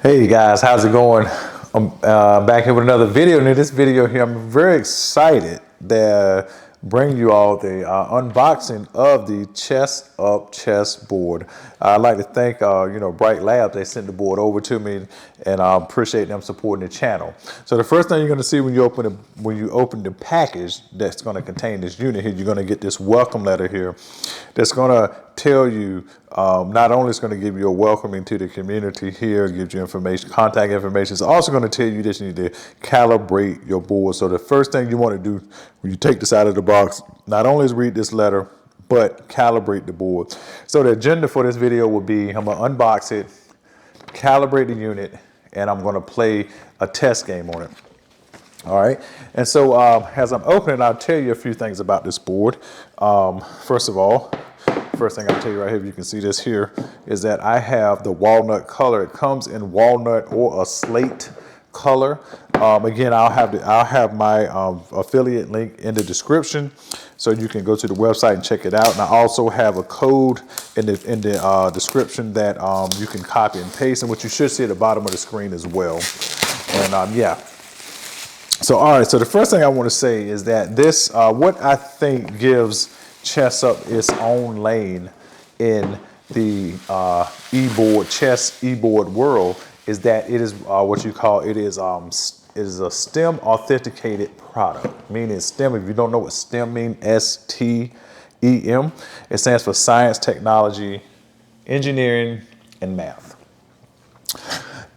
Hey guys, how's it going? I'm back here with another video, and in this video here, I'm very excited to bring you all the unboxing of the ChessUP chessboard. I'd like to thank Bright Labs. They sent the board over to me, and I appreciate them supporting the channel. So the first thing you're going to see when you open the package that's going to contain this unit here, you're going to get this welcome letter here that's going to tell you, not only it's going to give you a welcoming to the community here, gives you information, contact information. It's also going to tell you that you need to calibrate your board. So the first thing you want to do when you take this out of the box, not only is read this letter, but calibrate the board. So the agenda for this video will be, I'm going to unbox it, calibrate the unit, and I'm going to play a test game on it. All right, and so as I'm opening, I'll tell you a few things about this board. First of all, first thing I'll tell you right here, if you can see this here, is that I have the walnut color. It comes in walnut or a slate color. Again, I'll have my affiliate link in the description, so you can go to the website and check it out. And I also have a code in the description that you can copy and paste, and what you should see at the bottom of the screen as well. And yeah. So all right. So the first thing I want to say is that this, what I think gives ChessUP its own lane in the chess e-board world is that it is what you call, it is a STEM authenticated product. Meaning STEM, if you don't know what STEM means, S-T-E-M, it stands for science, technology, engineering, and math.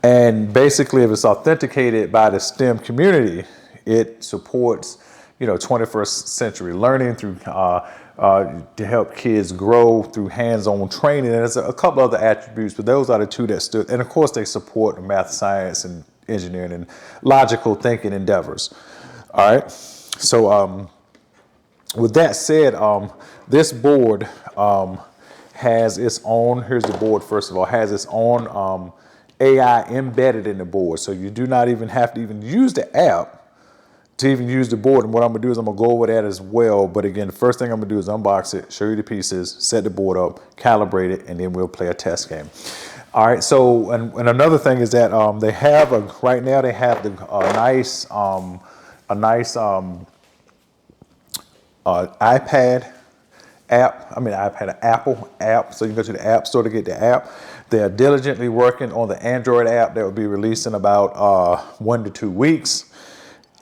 And basically, if it's authenticated by the STEM community, it supports 21st century learning through to help kids grow through hands-on training. And there's a couple other attributes, but those are the two that stood. And of course, they support math, science, and engineering and logical thinking endeavors. All right. So with that said, this board has its own, here's the board first of all, has its own AI embedded in the board. So you do not even have to even use the app to even use the board. And what I'm gonna do is I'm gonna go over that as well. But again, the first thing I'm gonna do is unbox it, show you the pieces, set the board up, calibrate it, and then we'll play a test game. All right, so, and another thing is that they have right now they have the nice iPad app, Apple app. So you can go to the App Store to get the app. They're diligently working on the Android app that will be released in about 1 to 2 weeks.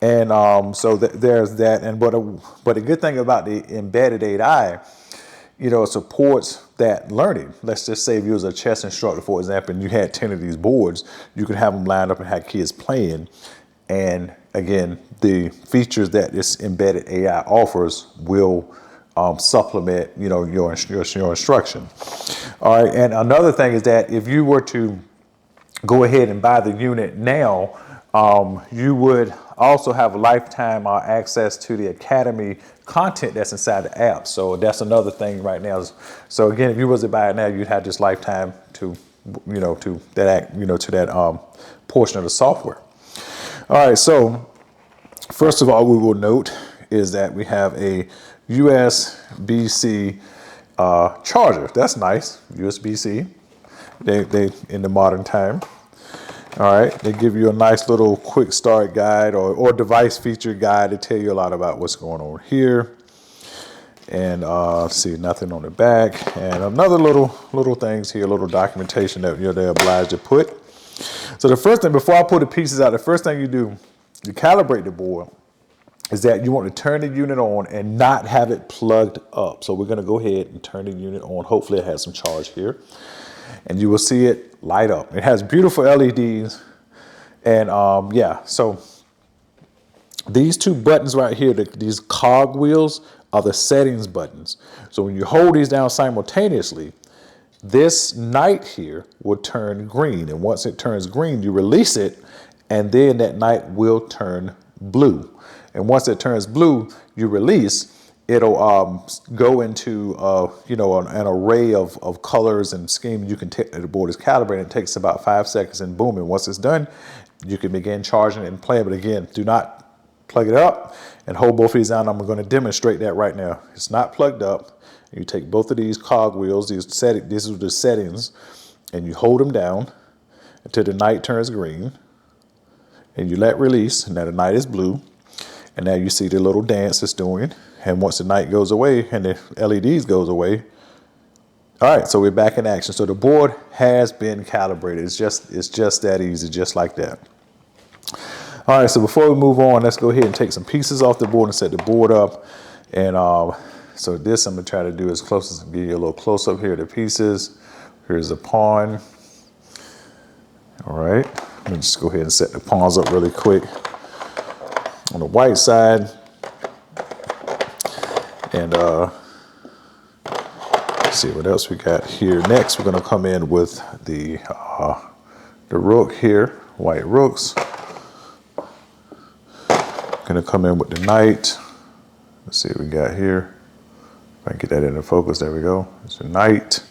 And so there's that. And but a good thing about the embedded AI, it supports that learning. Let's just say if you was a chess instructor, for example, and you had 10 of these boards, you could have them lined up and have kids playing. And again, the features that this embedded AI offers will supplement, your instruction. All right. And another thing is that if you were to go ahead and buy the unit now, you would also have lifetime access to the Academy content that's inside the app. So that's another thing right now. So again, if you was to buy it now, you'd have this lifetime to that portion of the software. All right. So first of all, we will note is that we have a USB-C charger. That's nice. USB-C. They in the modern time. All right, they give you a nice little quick start guide or device feature guide to tell you a lot about what's going on here. And see, nothing on the back. And another little things here, little documentation that they're obliged to put. So the first thing, before I put the pieces out, the first thing you do, you calibrate the board, is that you want to turn the unit on and not have it plugged up. So we're going to go ahead and turn the unit on. Hopefully it has some charge here. And you will see it light up. It has beautiful LEDs. And yeah, so these two buttons right here, these cog wheels, are the settings buttons. So when you hold these down simultaneously, this night here will turn green. And once it turns green, you release it, and then that night will turn blue. And once it turns blue, you release, it'll go into an array of colors and schemes you can take. The board is calibrated. It takes about 5 seconds, and boom, and once it's done, you can begin charging it and playing. But again, do not plug it up and hold both of these down. I'm going to demonstrate that right now. It's not plugged up. You take both of these cog wheels, these are the settings, and you hold them down. until the knight turns green. And you let release, and now the knight is blue. And now you see the little dance it's doing. And once the knight goes away and the LEDs goes away, all right, so we're back in action. So the board has been calibrated. It's just that easy, just like that. All right, so before we move on, let's go ahead and take some pieces off the board and set the board up. And so this I'm gonna try to do as close as, give you a little close up here of the pieces. Here's a pawn. All right, let me just go ahead and set the pawns up really quick. On the white side, and let's see what else we got here. Next, we're going to come in with the rook here, white rooks. Going to come in with the knight. Let's see what we got here. If I can get that into focus, there we go. It's the knight,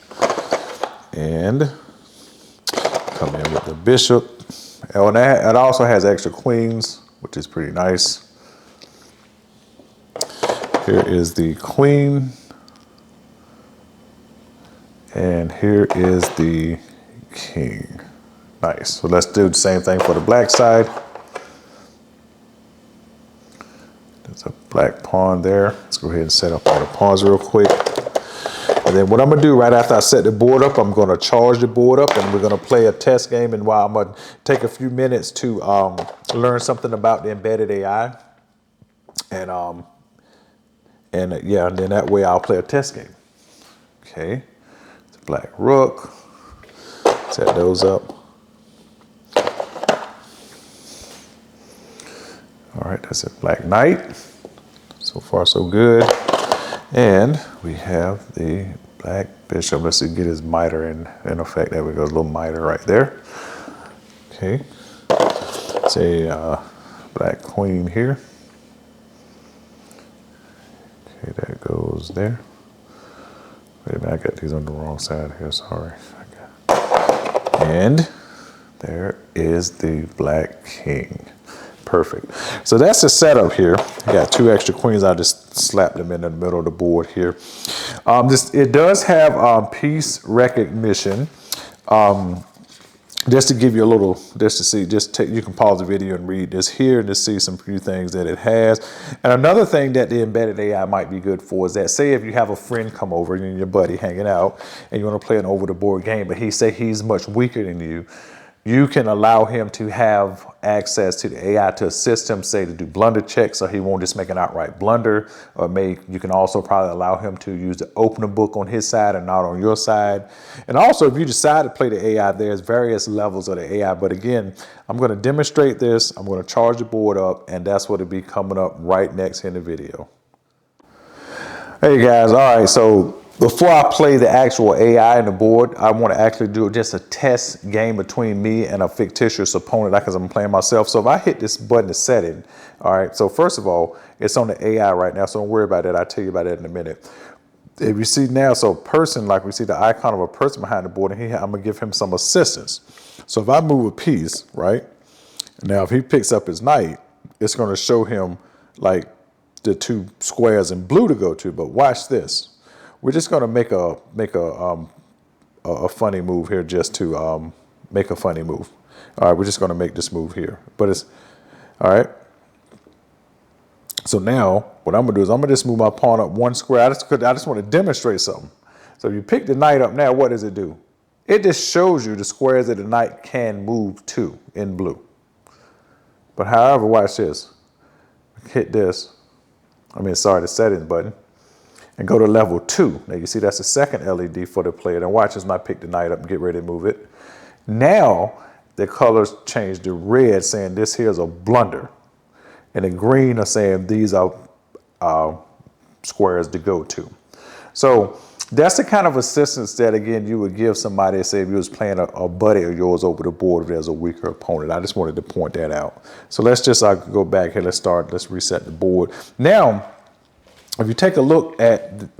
and come in with the bishop. Oh, and it also has extra queens, which is pretty nice. Here is the queen. And here is the king. Nice. So let's do the same thing for the black side. There's a black pawn there. Let's go ahead and set up all the pawns real quick. And then what I'm gonna do right after I set the board up, I'm gonna charge the board up and we're gonna play a test game. And while I'm gonna take a few minutes to learn something about the embedded AI. And yeah, and then that way I'll play a test game. Okay, it's a black rook. Set those up. All right, that's a black knight. So far, so good. And we have the black bishop. Let's see, get his mitre in effect. There we go, a little mitre right there. Okay, it's a black queen here. Okay, that goes there. Wait a minute, I got these on the wrong side here, sorry. And there is the black king. Perfect. So that's the setup here. I got two extra queens. I just slapped them in the middle of the board here. It does have piece recognition. Just to give you a little, just to see, you can pause the video and read this here and just see some few things that it has. And another thing that the embedded AI might be good for is that, say if you have a friend come over and your buddy hanging out and you want to play an over the board game, but he's much weaker than you, you can allow him to have access to the AI to assist him, say, to do blunder checks, so he won't just make an outright blunder. Or you can also probably allow him to use the opener book on his side and not on your side. And also, if you decide to play the AI, there's various levels of the AI. But again, I'm going to demonstrate this. I'm going to charge the board up, and that's what will be coming up right next in the video. Hey guys, all right, so before I play the actual AI in the board, I want to actually do just a test game between me and a fictitious opponent because I'm playing myself. So if I hit this button to set it, all right, so first of all, it's on the AI right now, so don't worry about that. I'll tell you about that in a minute. If you see now, so person, like we see the icon of a person behind the board, and I'm going to give him some assistance. So if I move a piece, right, now if he picks up his knight, it's going to show him like the two squares in blue to go to, but watch this. We're just going to make a funny move here just to make a funny move. All right, we're just going to make this move here. But it's, all right. So now what I'm going to do is I'm going to just move my pawn up one square. I just want to demonstrate something. So if you pick the knight up now, what does it do? It just shows you the squares that the knight can move to in blue. But however, watch this. Hit this. The settings button. And go to level 2. Now you see that's the second LED for the player. Then watch as I pick the knight up and get ready to move it. Now the colors change to red, saying this here is a blunder. And the green are saying these are squares to go to. So that's the kind of assistance that, again, you would give somebody, say if you was playing a buddy of yours over the board if there's a weaker opponent. I just wanted to point that out. So let's just go back here. Let's reset the board. Now, if you take a look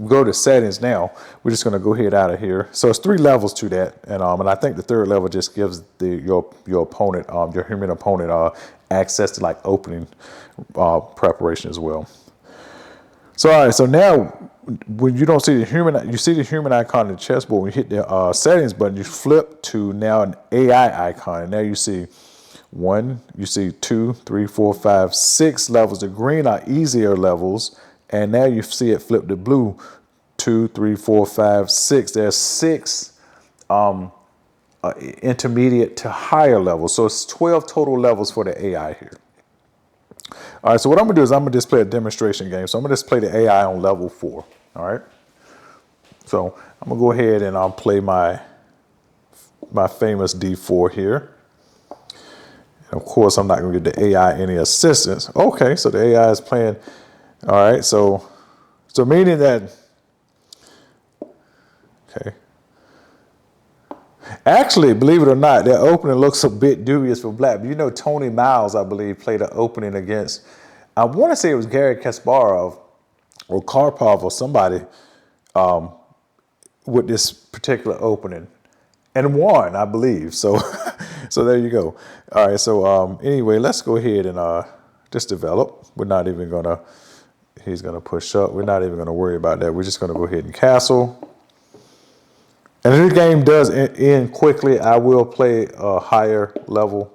go to settings now, we're just going to go ahead out of here. So it's 3 levels to that. And I think the 3rd level just gives your opponent, your human opponent, access to like opening preparation as well. So all right, so now when you don't see the human, you see the human icon in the chessboard. When you hit the settings button, you flip to now an AI icon, and now you see 1, you see 2, 3, 4, 5, 6 levels. The green are easier levels, and now you see it flip to blue. 2, 3, 4, 5, 6. There's 6 intermediate to higher levels. So it's 12 total levels for the AI here. All right, so what I'm gonna do is I'm gonna just play a demonstration game. So I'm gonna just play the AI on level 4. All right. So I'm gonna go ahead and I'll play my famous D4 here. And of course, I'm not gonna give the AI any assistance. Okay, so the AI is playing. All right, so meaning that. Okay. Actually, believe it or not, that opening looks a bit dubious for black. But you know, Tony Miles, I believe, played an opening against, I want to say it was Garry Kasparov or Karpov or somebody with this particular opening and won, I believe. So, so there you go. All right. So anyway, let's go ahead and just develop. We're not even gonna. He's gonna push up. We're not even gonna worry about that. We're just gonna go ahead and castle. And if the game does end quickly, I will play a higher level.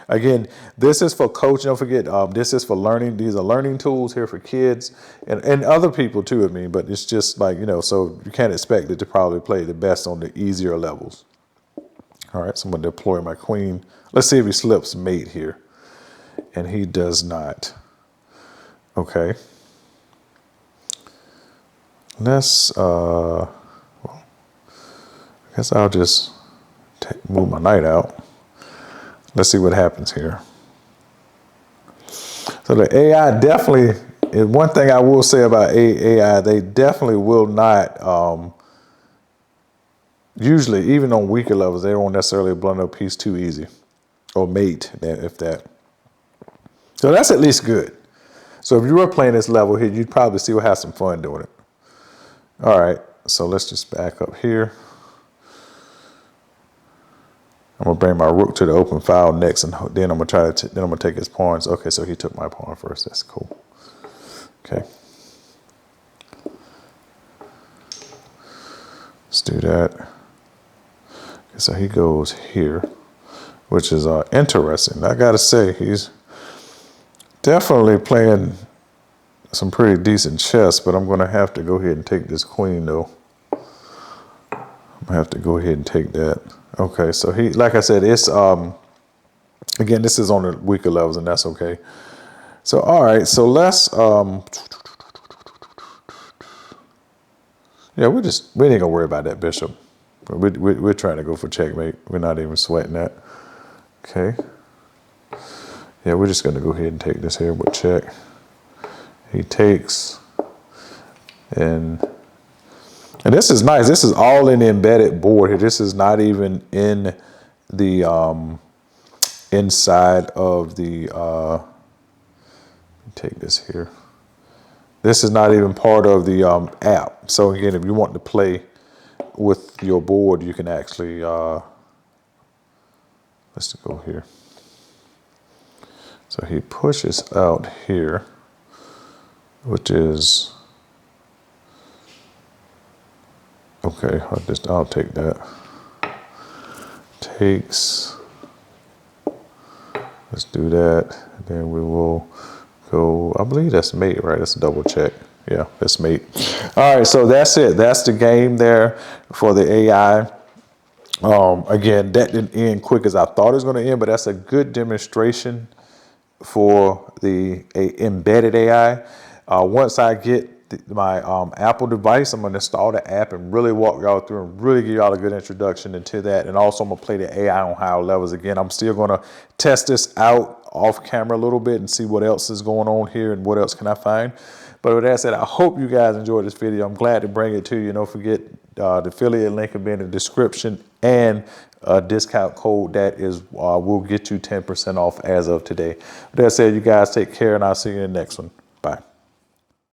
Again, this is for coaching. Don't forget, this is for learning. These are learning tools here for kids and other people too, I mean, but it's just like, you know, so you can't expect it to probably play the best on the easier levels. All right, so I'm going to deploy my queen. Let's see if he slips mate here. And he does not. Okay. Let's, well, I guess I'll just move my knight out. Let's see what happens here. So the AI definitely, and one thing I will say about AI, they definitely will not, usually even on weaker levels, they don't necessarily blunder a piece too easy or mate, if that. So that's at least good. So if you were playing this level here, you'd probably still have some fun doing it. All right, so let's just back up here. I'm gonna bring my rook to the open file next, and then I'm gonna try to. Then I'm gonna take his pawns. Okay, so he took my pawn first. That's cool. Okay, let's do that. Okay, so he goes here, which is interesting. I gotta say, he's definitely playing some pretty decent chess. But I'm gonna have to go ahead and take this queen, though. I'm gonna have to go ahead and take that. Okay, so he, like I said, it's, again, this is on the weaker levels, and that's okay. So, all right, so let's, yeah, we ain't gonna worry about that bishop. We're trying to go for checkmate. We're not even sweating that. Okay. Yeah, we're just gonna go ahead and take this here with check. He takes, and this is nice. This is all in the embedded board here. This is not even in the inside of the. Take this here. This is not even part of the app. So again, if you want to play with your board, you can actually. Let's go here. So he pushes out here, which is. Okay, I'll take that. Takes. Let's do that. And then we will go. I believe that's mate, right? Let's double check. Yeah, that's mate. All right, so that's it. That's the game there for the AI. Again, that didn't end quick as I thought it was going to end, but that's a good demonstration for the embedded AI. Once I get my Apple device, I'm going to install the app and really walk y'all through and really give y'all a good introduction into that. And also I'm going to play the AI on higher levels. Again, I'm still going to test this out off camera a little bit and see what else is going on here and what else can I find. But with that said, I hope you guys enjoyed this video. I'm glad to bring it to you. Don't forget the affiliate link will be in the description and a discount code that is will get you 10% off as of today. With that said, you guys take care and I'll see you in the next one.